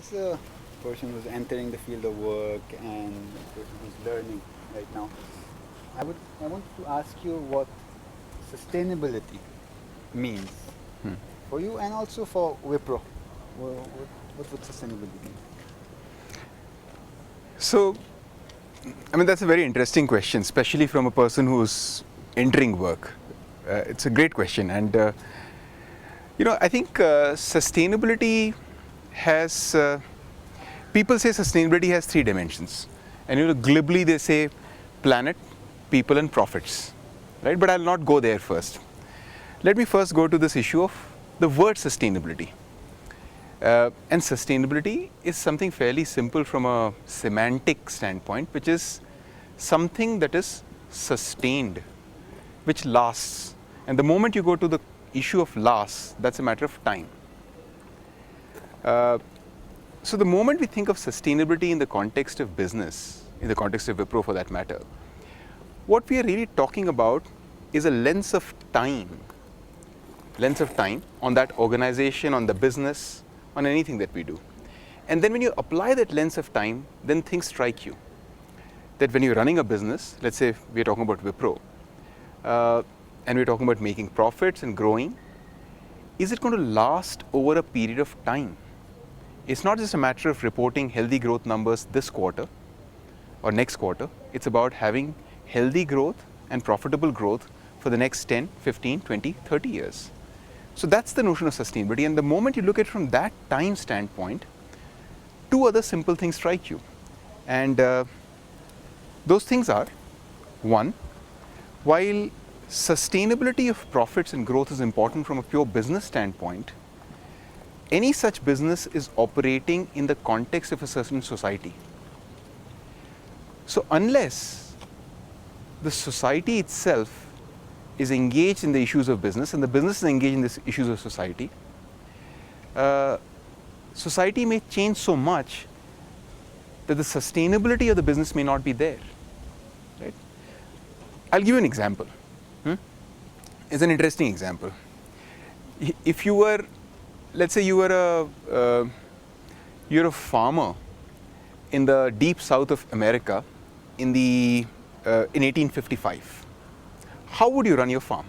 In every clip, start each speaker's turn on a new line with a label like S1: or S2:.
S1: as a person who's entering the field of work and a person who's learning right now, I want to ask you what sustainability means for you and also for WIPRO. What would sustainability mean?
S2: So, that's a very interesting question, especially from a person who's entering work. It's a great question, and I think sustainability has. People say sustainability has three dimensions, and glibly they say planet, people, and profits, right? But I'll not go there first. Let me first go to this issue of the word sustainability. And sustainability is something fairly simple from a semantic standpoint, which is something that is sustained, which lasts. And the moment you go to the issue of lasts, that's a matter of time. So the moment we think of sustainability in the context of business, in the context of WIPRO for that matter, what we are really talking about is a lens of time on that organization, on the business, on anything that we do. And then when you apply that lens of time, then things strike you. That when you're running a business, let's say we're talking about WIPRO, and we're talking about making profits and growing, is it going to last over a period of time? It's not just a matter of reporting healthy growth numbers this quarter or next quarter. It's about having healthy growth and profitable growth for the next 10, 15, 20, 30 years. So that's the notion of sustainability. And the moment you look at it from that time standpoint, two other simple things strike you. And those things are, one, while sustainability of profits and growth is important from a pure business standpoint, any such business is operating in the context of a certain society. So unless the society itself is engaged in the issues of business and the business is engaged in the issues of society, society may change so much that the sustainability of the business may not be there. Right? I'll give you an example. It's an interesting example. If you were, let's say you're a farmer in the deep south of America in 1855. How would you run your farm?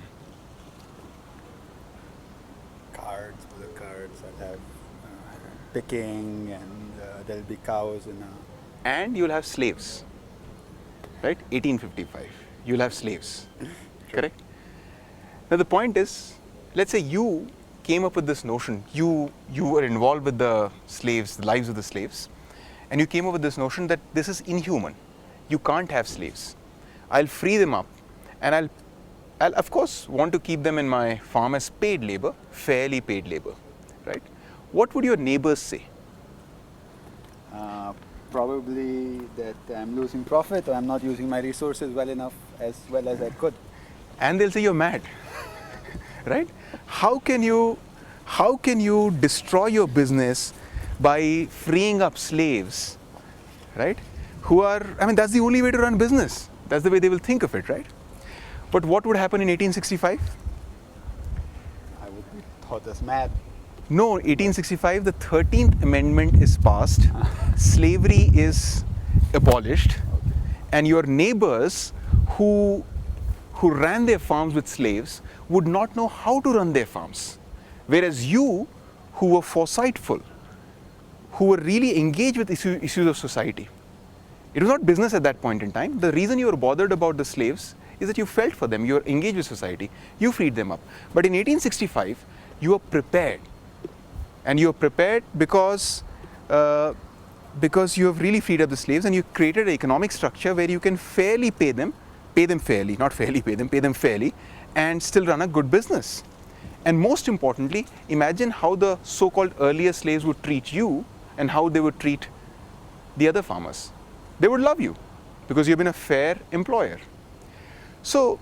S1: Cards, I'll have picking, and there'll be cows
S2: and you'll have slaves, right? 1855. You'll have slaves, correct? Now the point is, let's say you came up with this notion, you were involved with the slaves, the lives of the slaves, and you came up with this notion that this is inhuman. You can't have slaves. I'll free them up, and I'll of course want to keep them in my farm as paid labor, fairly paid labor, right? What would your neighbors say?
S1: Probably that I'm losing profit or I'm not using my resources well as I could.
S2: And they'll say you're mad, right? How can you destroy your business by freeing up slaves, right? That's the only way to run business. That's the way they will think of it, right? But what would happen in 1865?
S1: I would be thought as mad.
S2: No, 1865, the 13th Amendment is passed, slavery is abolished, and your neighbors who ran their farms with slaves would not know how to run their farms. Whereas you, who were foresightful, who were really engaged with issues of society, it was not business at that point in time. The reason you were bothered about the slaves is that you felt for them, you were engaged with society, you freed them up. But in 1865, you were prepared. And you were prepared because you have really freed up the slaves, and you created an economic structure where you can fairly pay them fairly, not fairly pay them fairly, and still run a good business. And most importantly, imagine how the so-called earlier slaves would treat you and how they would treat the other farmers. They would love you because you've been a fair employer. So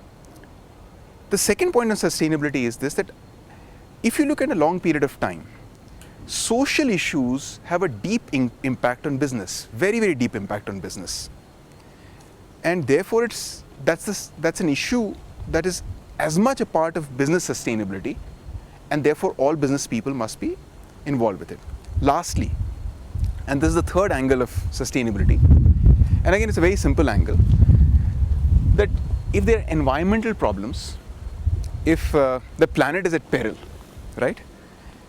S2: the second point on sustainability is this, that if you look at a long period of time, social issues have a deep impact on business, very, very deep impact on business. And therefore that's an issue that is as much a part of business sustainability, and therefore all business people must be involved with it. Lastly, And this is the third angle of sustainability. And again, it's a very simple angle, that if there are environmental problems, if the planet is at peril, right?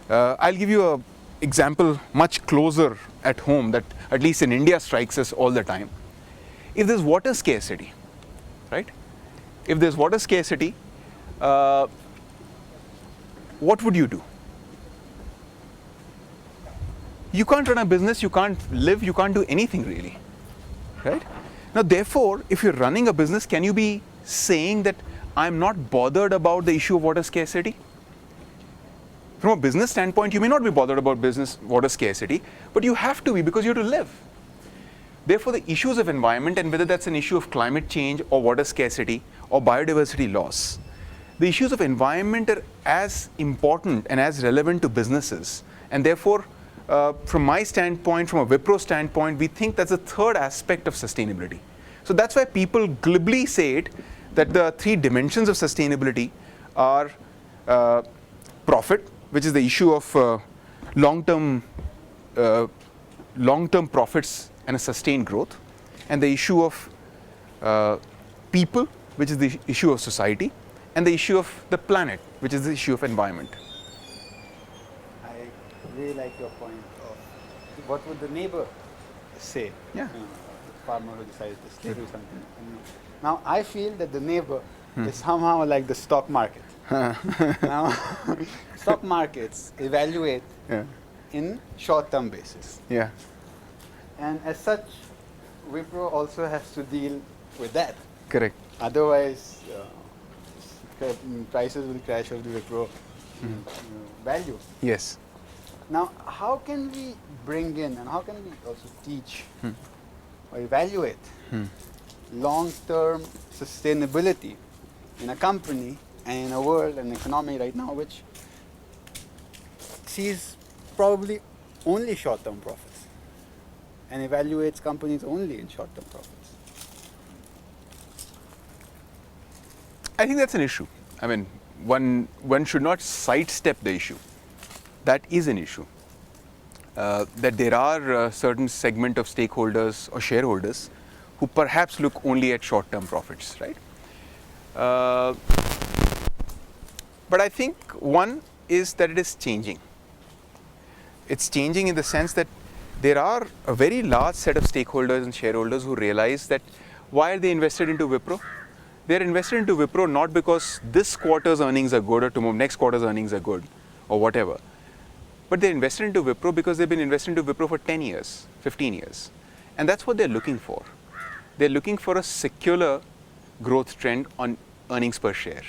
S2: I'll give you an example much closer at home that at least in India strikes us all the time. If there's water scarcity, right? If there's water scarcity, what would you do? You can't run a business, you can't live, you can't do anything really, right? Now, therefore, if you're running a business, can you be saying that I'm not bothered about the issue of water scarcity? From a business standpoint, you may not be bothered about business water scarcity, but you have to be because you have to live. Therefore, the issues of environment, and whether that's an issue of climate change or water scarcity or biodiversity loss, the issues of environment are as important and as relevant to businesses. And therefore, from my standpoint, from a WIPRO standpoint, we think that's the third aspect of sustainability. So that's why people glibly say it, that the three dimensions of sustainability are profit, which is the issue of long-term profits and a sustained growth, and the issue of people, which is the issue of society, and the issue of the planet, which is the issue of environment.
S1: I really like your point of what would the neighbor say?
S2: Yeah.
S1: The farmer who decides to do something. Now, I feel that the neighbor is somehow like the stock market. Now, stock markets evaluate in short-term basis.
S2: Yeah.
S1: And as such, WIPRO also has to deal with that.
S2: Correct.
S1: Otherwise, prices will crash of the WIPRO value.
S2: Yes.
S1: Now, how can we bring in and how can we also teach or evaluate long-term sustainability in a company and in a world and economy right now which sees probably only short-term profits and evaluates companies only in short-term profits?
S2: I think that's an issue. I mean, one should not sidestep the issue. That is an issue. That there are a certain segment of stakeholders or shareholders who perhaps look only at short-term profits, right? But I think one is that it is changing. It's changing in the sense that there are a very large set of stakeholders and shareholders who realize that why are they invested into WIPRO? They're invested into WIPRO not because this quarter's earnings are good or tomorrow next quarter's earnings are good or whatever. But they're invested into WIPRO because they've been invested into WIPRO for 10 years, 15 years. And that's what they're looking for. They're looking for a secular growth trend on earnings per share.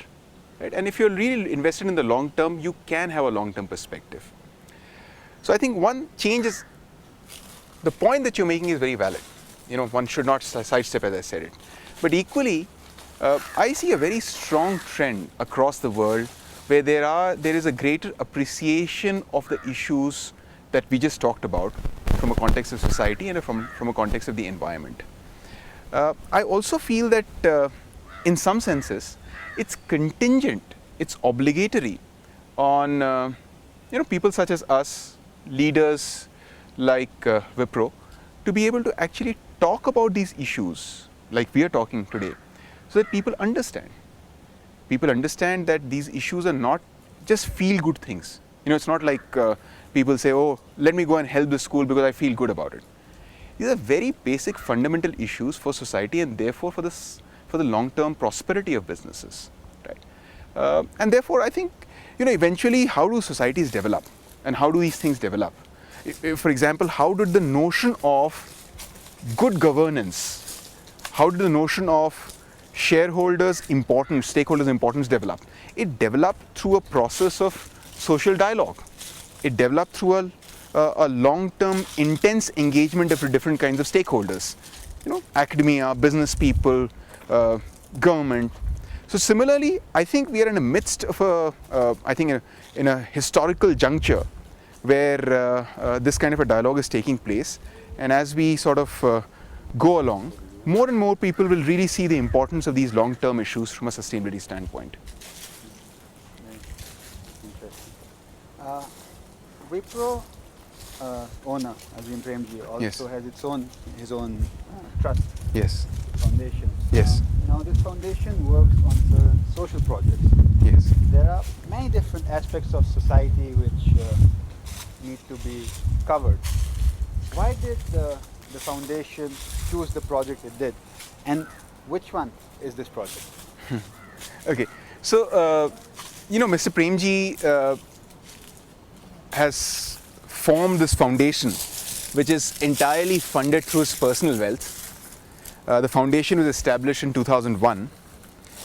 S2: Right? And if you're really invested in the long term, you can have a long-term perspective. So I think one change is, the point that you're making is very valid. You know, one should not sidestep, as I said it. But equally, I see a very strong trend across the world where there is a greater appreciation of the issues that we just talked about from a context of society and from a context of the environment. I also feel that in some senses, it's contingent, it's obligatory on people such as us, leaders like WIPRO, to be able to actually talk about these issues like we are talking today, so that people understand. People understand that these issues are not just feel-good things. You know, it's not like people say, oh, let me go and help the school because I feel good about it. These are very basic fundamental issues for society and therefore for the long-term prosperity of businesses. Right? And therefore, I think, eventually how do societies develop and how do these things develop? For example, how did the notion of good governance, how did the notion of stakeholders' importance develop? It developed through a process of social dialogue. It developed through a long-term intense engagement of different kinds of stakeholders, academia, business people, government. So similarly, I think we are in the midst of in a historical juncture where this kind of a dialogue is taking place, and as we sort of go along, more and more people will really see the importance of these long-term issues from a sustainability standpoint.
S1: Interesting. WIPRO owner, Azim Premji, also
S2: Yes.
S1: has his own trust
S2: Yes.
S1: foundation.
S2: Yes.
S1: Now this foundation works on certain social projects.
S2: Yes.
S1: There are many different aspects of society which need to be covered. Why did the foundation choose the project it did, and which one is this project?
S2: Okay. So, Mr. Premji has formed this foundation, which is entirely funded through his personal wealth. The foundation was established in 2001,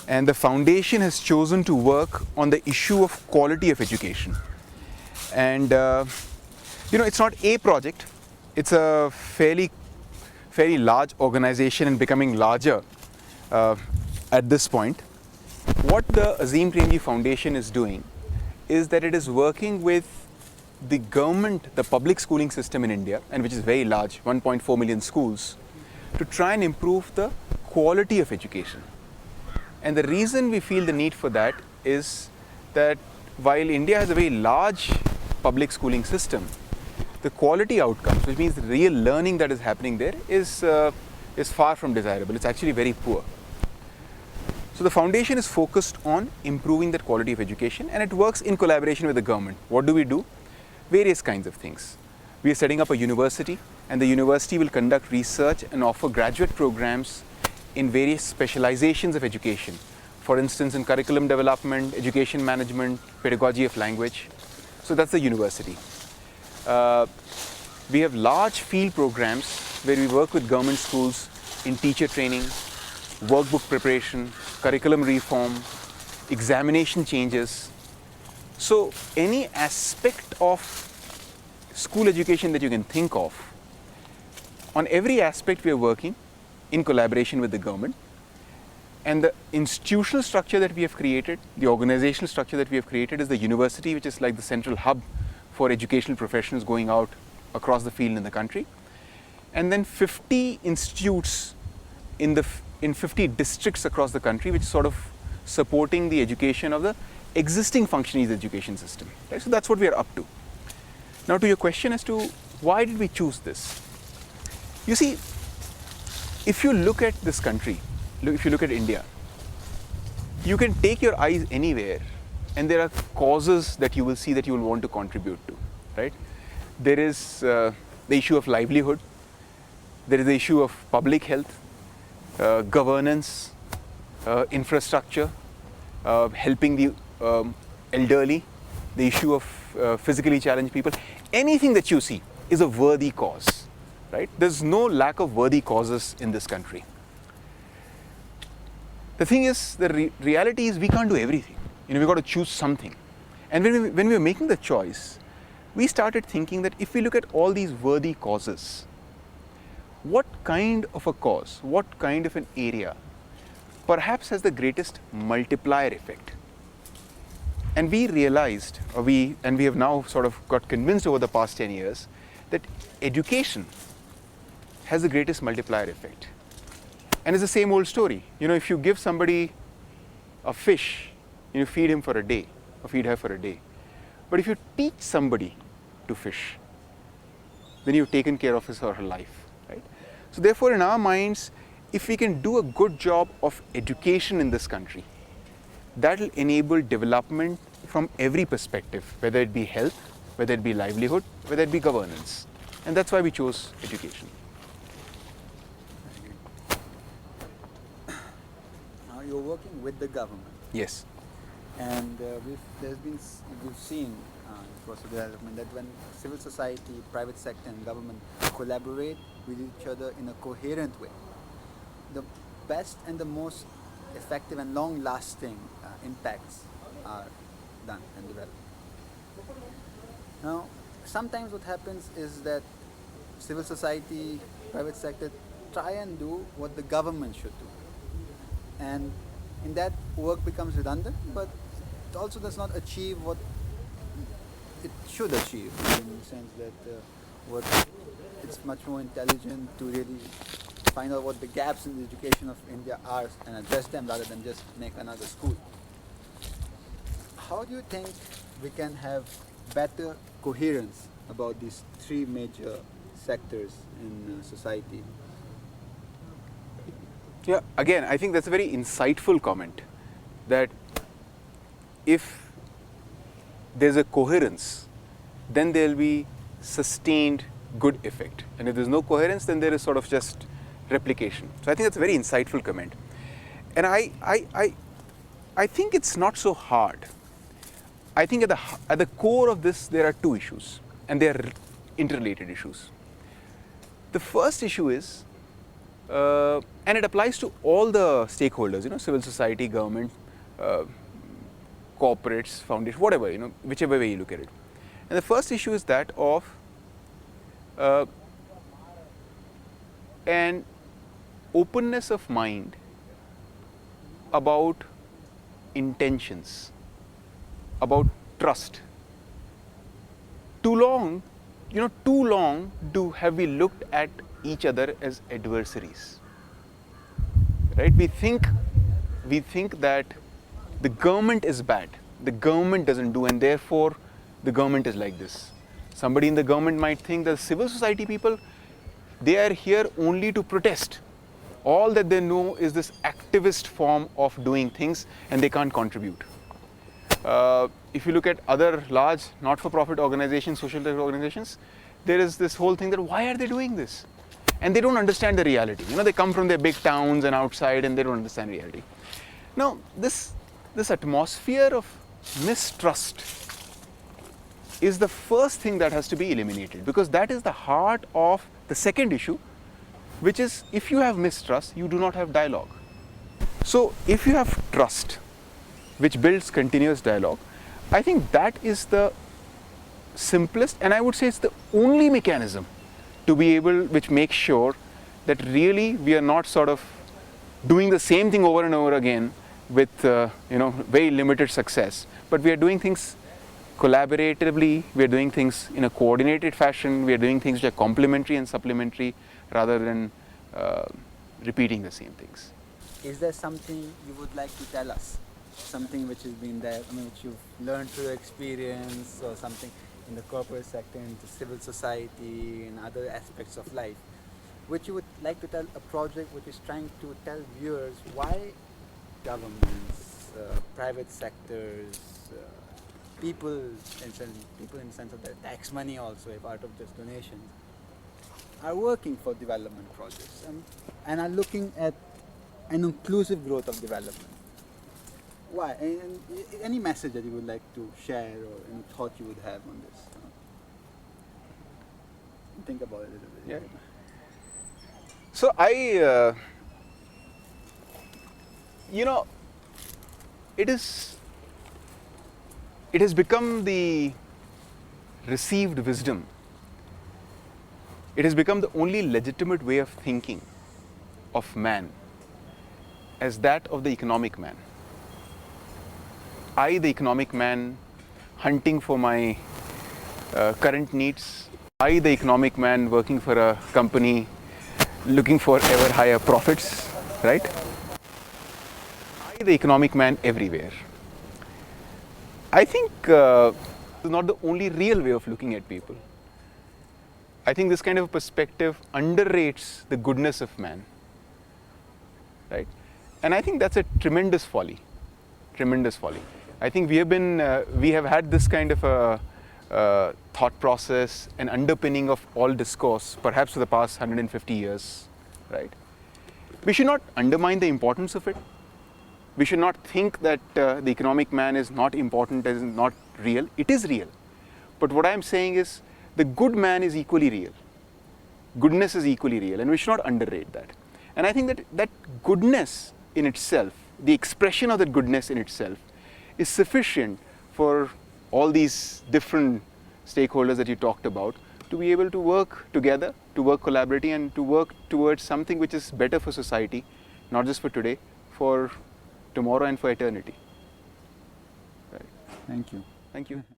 S2: and the foundation has chosen to work on the issue of quality of education. And it's not a project; it's a fairly large organization and becoming larger at this point. What the Azim Premji Foundation is doing is that it is working with the government, the public schooling system in India, and which is very large, 1.4 million schools, to try and improve the quality of education. And the reason we feel the need for that is that while India has a very large public schooling system, the quality outcomes, which means the real learning that is happening there, is far from desirable. It's actually very poor. So the foundation is focused on improving that quality of education, and it works in collaboration with the government. What do we do? Various kinds of things. We are setting up a university, and the university will conduct research and offer graduate programs in various specializations of education. For instance, in curriculum development, education management, pedagogy of language. So that's the university. We have large field programs where we work with government schools in teacher training, workbook preparation, curriculum reform, examination changes. So any aspect of school education that you can think of, on every aspect we are working in collaboration with the government. And the institutional structure that we have created, the organizational structure that we have created, is the university, which is like the central hub for educational professionals going out across the field in the country. And then 50 institutes in 50 districts across the country, which is sort of supporting the education of the existing functioning education system. Right? So that's what we are up to. Now to your question as to why did we choose this? You see, if you look at this country, if you look at India, you can take your eyes anywhere and there are causes that you will see that you will want to contribute to, right? There is the issue of livelihood, there is the issue of public health, governance, infrastructure, helping the elderly, the issue of physically challenged people. Anything that you see is a worthy cause, right? There's no lack of worthy causes in this country. The thing is, the reality is we can't do everything. We've got to choose something. And when we were making the choice, we started thinking that if we look at all these worthy causes, what kind of a cause, what kind of an area perhaps has the greatest multiplier effect? And we realized, we have now sort of got convinced over the past 10 years, that education has the greatest multiplier effect. And it's the same old story. If you give somebody a fish, feed him for a day, or feed her for a day. But if you teach somebody to fish, then you've taken care of his or her life, right? So therefore, in our minds, if we can do a good job of education in this country, that will enable development from every perspective, whether it be health, whether it be livelihood, whether it be governance. And that's why we chose education.
S1: Now you're working with the government.
S2: Yes.
S1: And we've seen across the development that when civil society, private sector and government collaborate with each other in a coherent way, the best and the most effective and long-lasting impacts are done and developed. Now, sometimes what happens is that civil society, private sector try and do what the government should do. And in that, work becomes redundant, but it also does not achieve what it should achieve, in the sense that it's much more intelligent to really find out what the gaps in the education of India are and address them rather than just make another school. How do you think we can have better coherence about these three major sectors in society.
S2: Yeah, again, I think that's a very insightful comment, that if there's a coherence, then there'll be sustained good effect. And if there's no coherence, then there is sort of just replication. So I think that's a very insightful comment. And I think it's not so hard. I think at the core of this, there are two issues, and they are interrelated issues. The first issue is, and it applies to all the stakeholders, civil society, government, corporates, foundation, whatever, whichever way you look at it. And the first issue is that of an openness of mind about intentions, about trust. Too long have we looked at each other as adversaries, right? We think that the government is bad, the government doesn't do, and therefore the government is like this. Somebody in the government might think that civil society people, they are here only to protest. All that they know is this activist form of doing things, and they can't contribute. If you look at other large not-for-profit organizations, social organizations, there is this whole thing that why are they doing this? And they don't understand the reality. They come from their big towns and outside, and they don't understand reality. Now, this atmosphere of mistrust is the first thing that has to be eliminated, because that is the heart of the second issue, which is, if you have mistrust, you do not have dialogue. So if you have trust, which builds continuous dialogue, I think that is the simplest, and I would say it's the only mechanism to be able, which makes sure that really we are not sort of doing the same thing over and over again with very limited success, but we are doing things collaboratively, we are doing things in a coordinated fashion, we are doing things which are complementary and supplementary rather than repeating the same things.
S1: Is there something you would like to tell us? Something which has been there, which you've learned through experience, or something in the corporate sector, in the civil society, in other aspects of life, which you would like to tell, a project which is trying to tell viewers why governments, private sectors, people in the sense of their tax money also, a part of just donations, are working for development projects and are looking at an inclusive growth of development. Why? And any message that you would like to share, or any thought you would have on this? Think about it a little bit.
S2: Yeah. So it has become the received wisdom. It has become the only legitimate way of thinking of man as that of the economic man. I, the economic man, hunting for my current needs. I, the economic man, working for a company, looking for ever higher profits, right? I, the economic man, everywhere. I think this is not the only real way of looking at people. I think this kind of perspective underrates the goodness of man, right? And I think that's a tremendous folly, tremendous folly. I think we have had this kind of a thought process and underpinning of all discourse, perhaps for the past 150 years, right? We should not undermine the importance of it. We should not think that the economic man is not important, is not real. It is real. But what I'm saying is, the good man is equally real. Goodness is equally real, and we should not underrate that. And I think that goodness in itself, the expression of that goodness in itself, is sufficient for all these different stakeholders that you talked about to be able to work together, to work collaboratively, and to work towards something which is better for society, not just for today, for tomorrow and for eternity. Right.
S1: Thank you.
S2: Thank you.